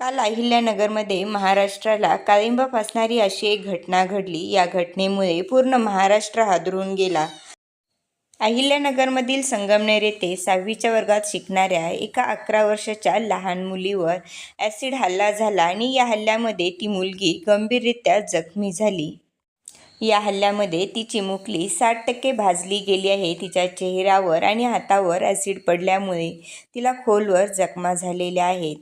काल अहिल्यानगरमध्ये महाराष्ट्राला काळिंबा फासणारी अशी एक घटना घडली. या घटनेमुळे पूर्ण महाराष्ट्र हादरून गेला. अहिल्यानगरमधील संगमनेर येथे 6वीच्या वर्गात शिकणाऱ्या एका 11 वर्षाच्या लहान मुलीवर ॲसिड हल्ला झाला आणि या हल्ल्यामध्ये ती मुलगी गंभीररित्या जखमी झाली. या हल्ल्यामध्ये ती चिमुकली 60% भाजली गेली आहे. तिच्या चेहऱ्यावर आणि हातावर ॲसिड पडल्यामुळे तिला खोलवर जखमा झालेल्या आहेत.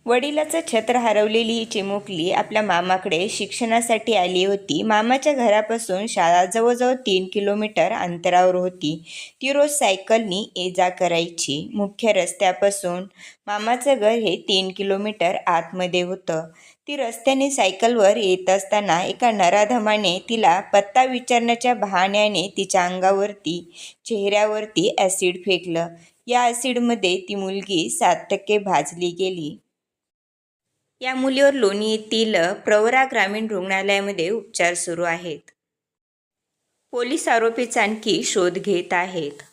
वडिलाचं छत्र हरवलेली ही चिमुकली आपल्या मामाकडे शिक्षणासाठी आली होती. मामाच्या घरापासून शाळा जवळजवळ 3 किलोमीटर अंतरावर होती. ती रोज सायकलनी ये-जा करायची. मुख्य रस्त्यापासून मामाचं घर हे 3 किलोमीटर आतमध्ये होतं. ती रस्त्याने सायकलवर येत असताना एका नराधमाने तिला पत्ता विचारण्याच्या बहाण्याने तिच्या अंगावरती, चेहऱ्यावरती ॲसिड फेकलं. या ॲसिडमध्ये ती मुलगी 7% भाजली गेली. या मुलीवर लोणी येथील प्रवरा ग्रामीण रुग्णालयामध्ये उपचार सुरू आहेत. पोलीस आरोपीचा आणखी शोध घेत आहेत.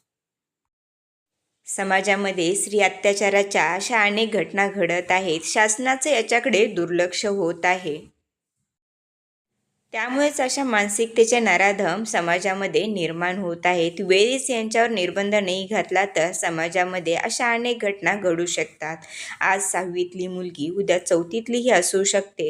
समाजामध्ये स्त्री अत्याचाराच्या अशा अनेक घटना घडत आहेत. शासनाचे याच्याकडे दुर्लक्ष होत आहे. त्यामुळेच अशा मानसिकतेचे नराधम समाजामध्ये निर्माण होत आहेत. वेळीच यांच्यावर निर्बंध नाही घातला तर समाजामध्ये अशा अनेक घटना घडू शकतात. आज 6वीतली मुलगी उद्या 4थीतलीही असू शकते.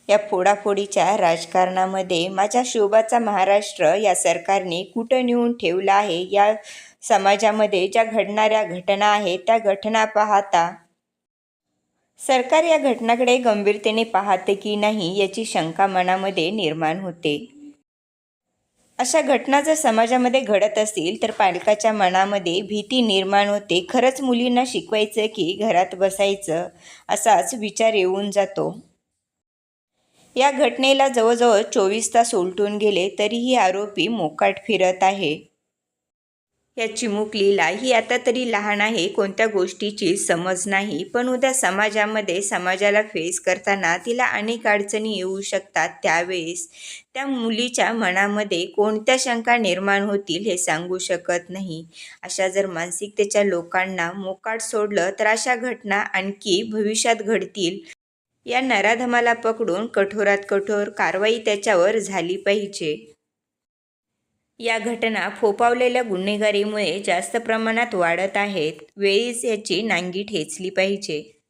या फोडाफोडीच्या राजकारणामध्ये माझ्या शोभाचा महाराष्ट्र या सरकारने कुठं नेऊन ठेवला आहे. या समाजामध्ये ज्या घडणाऱ्या घटना आहेत त्या घटना पाहता सरकार या घटनाकडे गंभीरतेने पाहते की नाही याची शंका मनामध्ये निर्माण होते. अशा घटना जर समाजामध्ये घडत असतील तर पालकाच्या मनामध्ये भीती निर्माण होते. खरंच मुलींना शिकवायचं की घरात बसायचं असाच विचार येऊन जातो. या घटनेला जवळजवळ 24 तास उलटून गेले तरीही आरोपी मोकाट फिरत आहे. या चिमुकलीला ही आता तरी लहान आहे, कोणत्या गोष्टीची समज नाही, पण उद्या समाजाला फेस करताना तिला अनेक अडचणी येऊ शकतात. त्यावेळेस त्या मुलीच्या मनामध्ये कोणत्या शंका निर्माण होतील हे सांगू शकत नाही. अशा जर मानसिकतेच्या लोकांना मोकाट सोडलं तर अशा घटना आणखी भविष्यात घडतील. या नराधमाला पकडून कठोरात कठोर कारवाई त्याच्यावर झाली पाहिजे. या घटना फोफावलेल्या गुन्हेगारीमुळे जास्त प्रमाणात वाढत आहेत. वेळीच याची नांगी ठेचली पाहिजे.